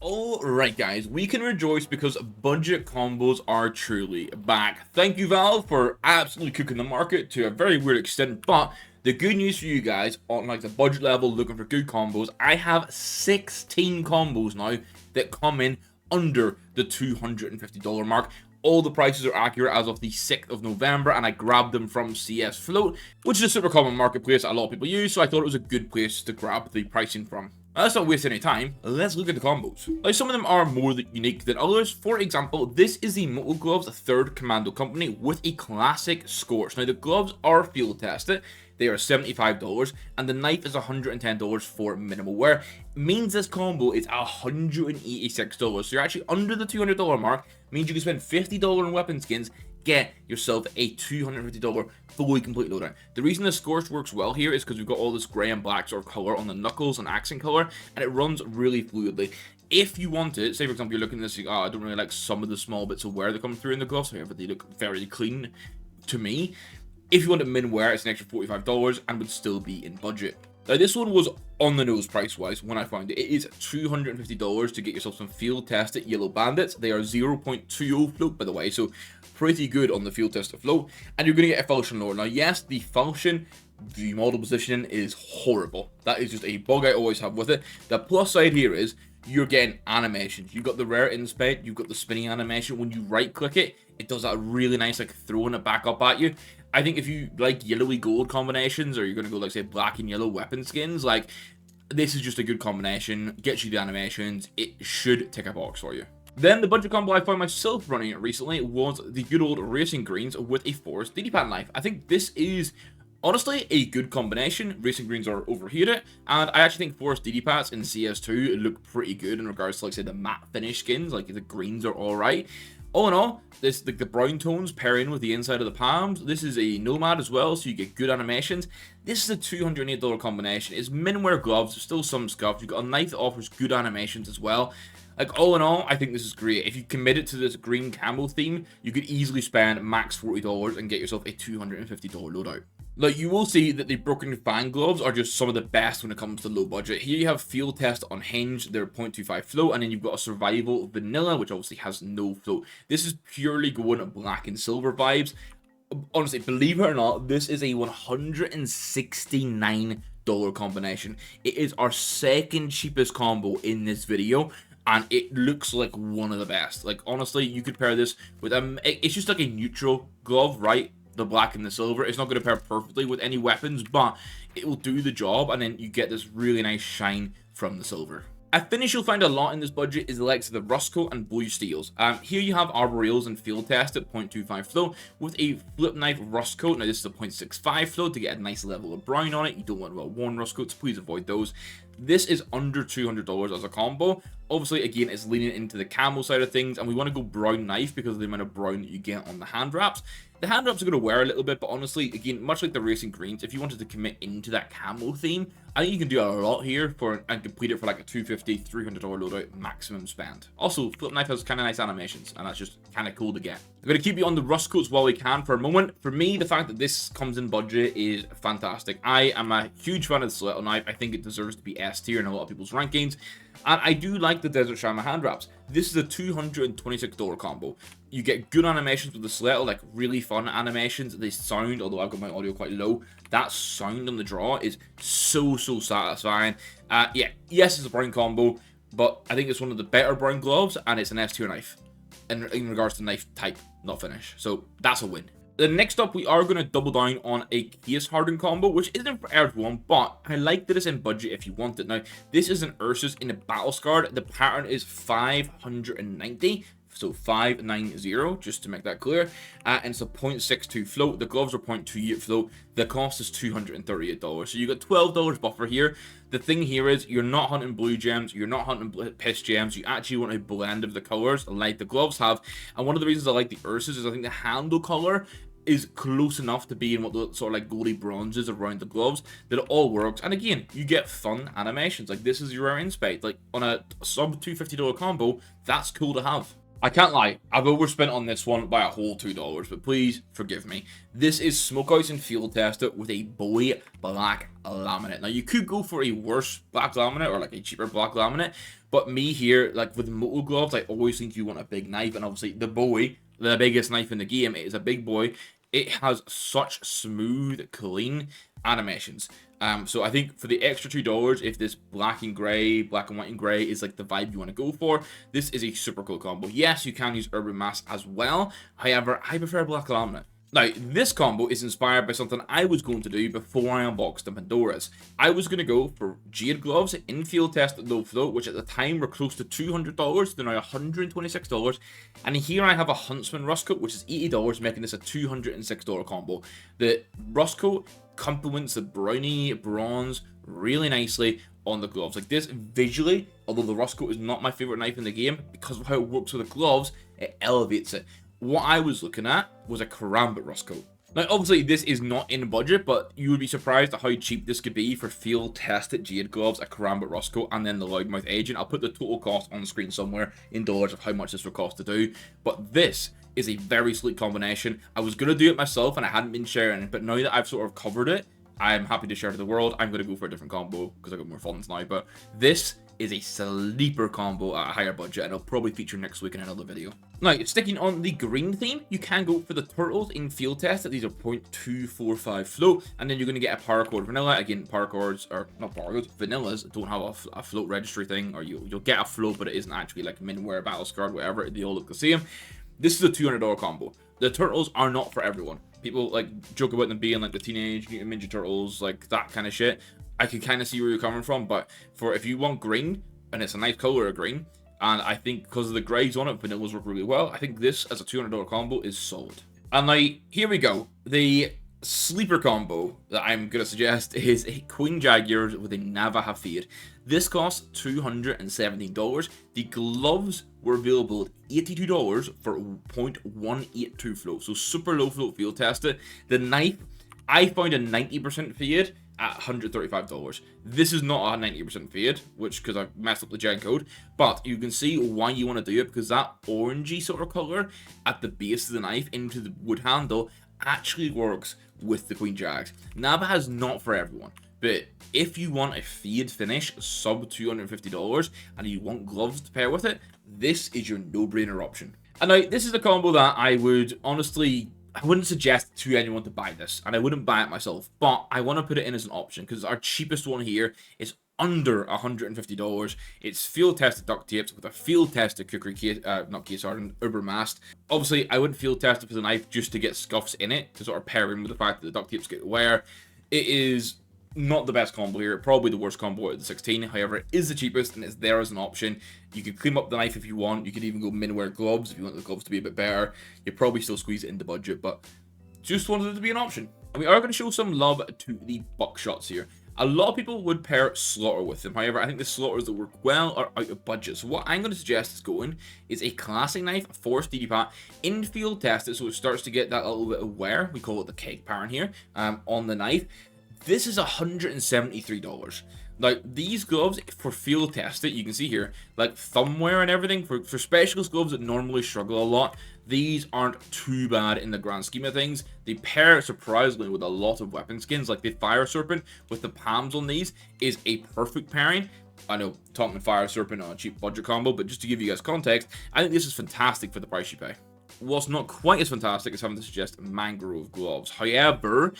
Alright guys, we can rejoice because budget combos are truly back. Thank you Valve for absolutely cooking the market to a very weird extent, but the good news for you guys on like the budget level looking for good combos, I have 16 combos now that come in under the $250 mark. All the prices are accurate as of the 6th of November, and I grabbed them from CS Float, which is a super common marketplace a lot of people use, so I thought it was a good place to grab the pricing from. Now, let's not waste any time, let's look at the combos. Now, some of them are more unique than others. For example, this is the Moto Gloves 3rd Commando Company with a classic Scorch. Now, the gloves are field tested. They are $75, and the knife is $110 for minimal wear. Means this combo is $186, so you're actually under the $200 mark. Means you can spend $50 on weapon skins, get yourself a $250 fully complete loadout. The reason the Scorch works well here is because we've got all this grey and black sort of color on the knuckles and accent color, and it runs really fluidly. If you want it, say for example you're looking at this, oh, I don't really like some of the small bits of wear that come through in the gloves, however they look very clean to me. If you want it min wear, it's an extra $45 and would still be in budget. Now, this one was on the nose price-wise when I found it. It is $250 to get yourself some field-tested Yellow Bandits. They are 0.20 float, by the way, so pretty good on the field-tested float. And you're going to get a falchion lore. Now, yes, the falchion, the model positioning is horrible. That is just a bug I always have with it. The plus side here is you're getting animations. You've got the rare inspect, you've got the spinning animation. When you right-click it, it does that really nice, like, throwing it back up at you. I think if you like yellowy gold combinations, or you're going to go like say black and yellow weapon skins, like this is just a good combination, gets you the animations, it should tick a box for you. Then the budget combo I found myself running recently was the good old Racing Greens with a Forest DD-pad knife. I think this is honestly a good combination. Racing Greens are overheated, and I actually think Forest DD-pads in CS2 look pretty good in regards to like say the matte finish skins, like the greens are alright. All in all, this like the brown tones pair in with the inside of the palms. This is a Nomad as well, so you get good animations. This is a $208 combination. It's minwear gloves, there's still some scuffs. You've got a knife that offers good animations as well. Like, all in all, I think this is great. If you committed to this green camo theme, you could easily spend max $40 and get yourself a $250 loadout. Like, you will see that the Broken Fang gloves are just some of the best when it comes to low budget. Here you have Field Test Unhinged, they're 0.25 float, and then you've got a Survival Vanilla, which obviously has no float. This is purely going black and silver vibes. Honestly, believe it or not, this is a $169 combination. It is our second cheapest combo in this video, and it looks like one of the best. Like, honestly, you could pair this with it's just like a neutral glove, right? The black and the silver. It's not going to pair perfectly with any weapons, but it will do the job, and then you get this really nice shine from the silver. A finish you'll find a lot in this budget is the likes of the Rust Coat and Blue Steels. Here you have Arboreals and Field Test at 0.25 float with a Flip Knife Rust Coat. Now this is a 0.65 float to get a nice level of brown on it. You don't want well-worn Rust Coats, please avoid those. This is under $200 as a combo. Obviously, again, it's leaning into the camo side of things, and we want to go brown knife because of the amount of brown that you get on the hand wraps. The hand wraps are going to wear a little bit, but honestly, again, much like the Racing Greens, if you wanted to commit into that camo theme, I think you can do a lot here and complete it for like a $250, $300 loadout maximum spend. Also, Flip Knife has kind of nice animations, and that's just kind of cool to get. I'm going to keep you on the Rust Coats while we can for a moment. For me, the fact that this comes in budget is fantastic. I am a huge fan of the Stiletto Knife. I think it deserves to be S tier in a lot of people's rankings. And I do like the Desert Shaman hand wraps. This is a $226 combo. You get good animations with the Stiletto, like really fun animations. They sound, although I've got my audio quite low, that sound on the draw is so satisfying. Yeah, yes, it's a brown combo, but I think it's one of the better brown gloves, and it's an S tier knife in regards to knife type, not finish. So that's a win. Then next up, we are going to double down on a case hardened combo, which isn't for everyone, but I like that it's in budget if you want it. Now, this is an Ursus in a battle scarred. The pattern is 590, so 590, just to make that clear. And it's a 0.62 float. The gloves are 0.28 float. The cost is $238. So you got $12 buffer here. The thing here is you're not hunting blue gems, you're not hunting piss gems, you actually want a blend of the colors like the gloves have. And one of the reasons I like the Ursus is I think the handle color is close enough to being what the sort of like goldy bronzes around the gloves that it all works. And again, you get fun animations. Like this is your rare inspect. Like on a sub $250 combo, that's cool to have. I can't lie, I've overspent on this one by a whole $2, but please forgive me. This is Smokehouse and Field Tester with a boy black laminate. Now, you could go for a worse black laminate or like a cheaper black laminate, but me here, like with moto gloves, I always think you want a big knife, and obviously the boy, the biggest knife in the game, it is a big boy. It has such smooth, clean animations. So I think for the extra $2, if this black and white and gray is like the vibe you want to go for, this is a super cool combo. Yes, you can use Urban Mask as well. However, I prefer black laminate. Now, this combo is inspired by something I was going to do before I unboxed the Pandoras. I was going to go for Jade gloves in field test at low float, which at the time were close to $200. They're now $126. And here I have a Huntsman Rust Coat, which is $80, making this a $206 combo. The Rust Coat complements the brownie bronze really nicely on the gloves. Like this visually, although the Rust Coat is not my favorite knife in the game, because of how it works with the gloves, it elevates it. What I was looking at was a Karambit Rust Coat. Now, obviously, this is not in budget, but you would be surprised at how cheap this could be for field-tested Jade gloves, a Karambit Rust Coat, and then the Loudmouth Agent. I'll put the total cost on the screen somewhere in dollars of how much this would cost to do, but this is a very sleek combination. I was going to do it myself, and I hadn't been sharing it, but now that I've sort of covered it, I'm happy to share it to the world. I'm going to go for a different combo, because I've got more funds now, but this is a sleeper combo at a higher budget, and it'll probably feature next week in another video. Now, sticking on the green theme, you can go for the turtles in field test. These are 0.245 float, and then you're going to get a paracord vanilla. Again, paracords, or not paracords, vanillas don't have a float registry thing, or you'll get a float, but it isn't actually like Minware, Battlescarred, whatever. They all look the same. This is a $200 combo. The turtles are not for everyone. People like joke about them being like the Teenage Mutant Ninja Turtles, like that kind of shit. I can kind of see where you're coming from, but for if you want green, and it's a nice color of green, and I think because of the grays on it, vanillas work really well, I think this as a $200 combo is solid. And like, here we go. The sleeper combo that I'm going to suggest is a Queen Jaguar with a Navaja Fade. This costs $217. The gloves were available at $82 for 0.182 float, so super low float field tested. The knife, I found a 90% fade at $135. This is not a 90% fade, which because I messed up the gen code, but you can see why you want to do it, because that orangey sort of color at the base of the knife into the wood handle actually works with the Queen Jags. Navaja is not for everyone, but if you want a fade finish sub $250 and you want gloves to pair with it, this is your no-brainer option. And now, this is a combo that I would honestly, I wouldn't suggest to anyone to buy this, and I wouldn't buy it myself, but I want to put it in as an option because our cheapest one here is under $150. It's field tested duct tapes with a field tested cookery case, not case hardened, Uber mast. Obviously, I wouldn't field test it for the knife just to get scuffs in it to sort of pair in with the fact that the duct tapes get wear. It is not the best combo here, probably the worst combo out of the 16. However, it is the cheapest and it's there as an option. You can clean up the knife if you want. You could even go Minware gloves if you want the gloves to be a bit better. You probably still squeeze it into budget, but just wanted it to be an option. And we are going to show some love to the buckshots here. A lot of people would pair Slaughter with them. However, I think the Slaughters that work well are out of budget. So what I'm going to suggest is going is a classic knife for Steady Pat in field tested, so it starts to get that little bit of wear. We call it the keg pattern here on the knife. This is $173. Now, these gloves, for field tested, you can see here, like thumb wear and everything, for specialist gloves that normally struggle a lot, these aren't too bad in the grand scheme of things. They pair surprisingly with a lot of weapon skins, like the Fire Serpent with the palms on these is a perfect pairing. I know, talking Fire Serpent on a cheap budget combo, but just to give you guys context, I think this is fantastic for the price you pay. What's not quite as fantastic as having to suggest mangrove gloves. However,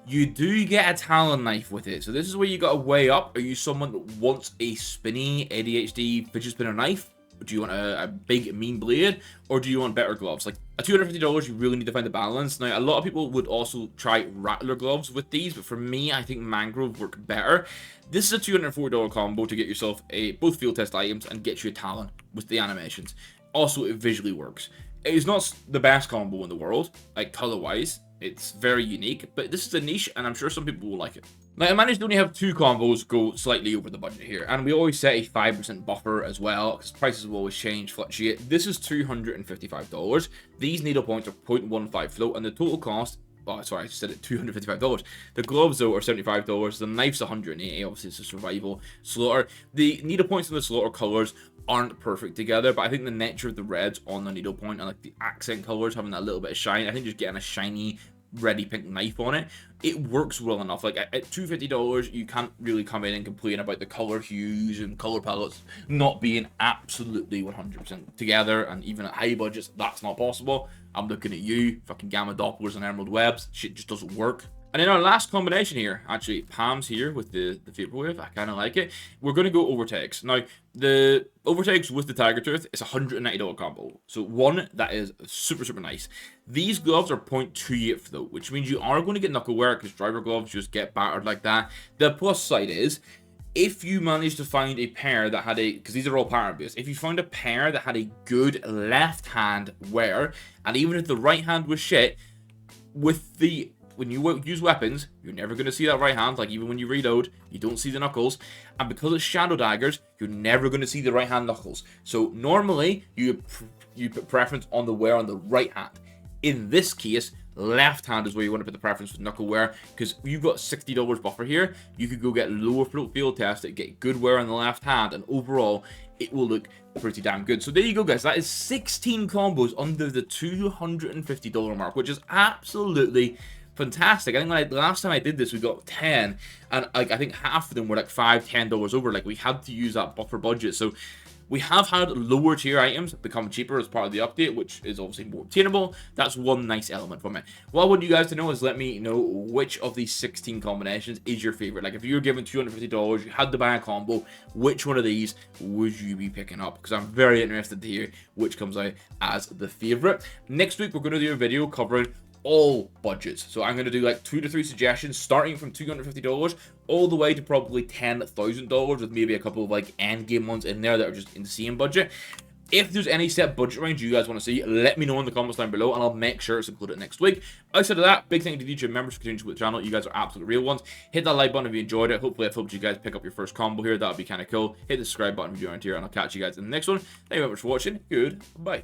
you do get a Talon knife with it. So this is where you got to weigh up. Are you someone that wants a spinny ADHD fidget spinner knife? Do you want a big mean blade? Or do you want better gloves? Like at $250, you really need to find the balance. Now, a lot of people would also try Rattler gloves with these, but for me, I think mangrove work better. This is a $240 combo to get yourself both field test items and get you a Talon with the animations. Also, it visually works. It is not the best combo in the world, like color-wise. It's very unique, but this is a niche, and I'm sure some people will like it. Now, I managed to only have 2 combos go slightly over the budget here, and we always set a 5% buffer as well, because prices will always change, fluctuate. This is $255. These needle points are 0.15 float, and the total cost Oh, sorry, I just said it, $255. The gloves, though, are $75. The knife's $180. Obviously, it's a survival slaughter. The needle points and the slaughter colors aren't perfect together, but I think the nature of the reds on the needle point and like the accent colors having that little bit of shine, I think just getting a shiny ready pink knife on it, it works well enough. Like at $250, you can't really come in and complain about the color hues and color palettes not being absolutely 100% together, and even at high budgets, that's not possible. I'm looking at you, fucking gamma dopplers and emerald webs, shit just doesn't work. And in our last combination here, actually, Pam's here with the Vaporwave. I kind of like it. We're going to go overtakes. Now, the overtakes with the Tiger Tooth is a $190 combo. So, one, that is super, super nice. These gloves are 0.28 though, which means you are going to get knuckle wear because driver gloves just get battered like that. The plus side is, if you manage to find a pair that had a, because these are all pattern based, if you found a pair that had a good left hand wear, and even if the right hand was shit, with the when you use weapons, you're never going to see that right hand. Like even when you reload, you don't see the knuckles. And because it's shadow daggers, you're never going to see the right hand knuckles. So normally, you put preference on the wear on the right hand. In this case, left hand is where you want to put the preference with knuckle wear, because you've got $60 buffer here. You could go get lower float field test it, get good wear on the left hand, and overall, it will look pretty damn good. So there you go, guys. That is 16 combos under the $250 mark, which is absolutely fantastic. I think when last time I did this, we got 10, and like I think half of them were like $5-10 over. Like we had to use that buffer budget. So we have had lower tier items become cheaper as part of the update, which is obviously more obtainable. That's one nice element from it. What I want you guys to know is let me know which of these 16 combinations is your favorite. Like if you were given $250, you had to buy a combo, which one of these would you be picking up? Because I'm very interested to hear which comes out as the favorite. Next week, we're going to do a video covering all budgets. So I'm going to do like 2 to 3 suggestions starting from $250 all the way to probably $10,000 with maybe a couple of like end game ones in there that are just insane budget. If there's any set budget range you guys want to see, let me know in the comments down below and I'll make sure it's included next week. Outside of that, big thank you to YouTube members for continuing to support the channel. You guys are absolute real ones. Hit that like button if you enjoyed it. Hopefully I've helped you guys pick up your first combo here. That would be kind of cool. Hit the subscribe button if you're around here and I'll catch you guys in the next one. Thank you very much for watching. Goodbye.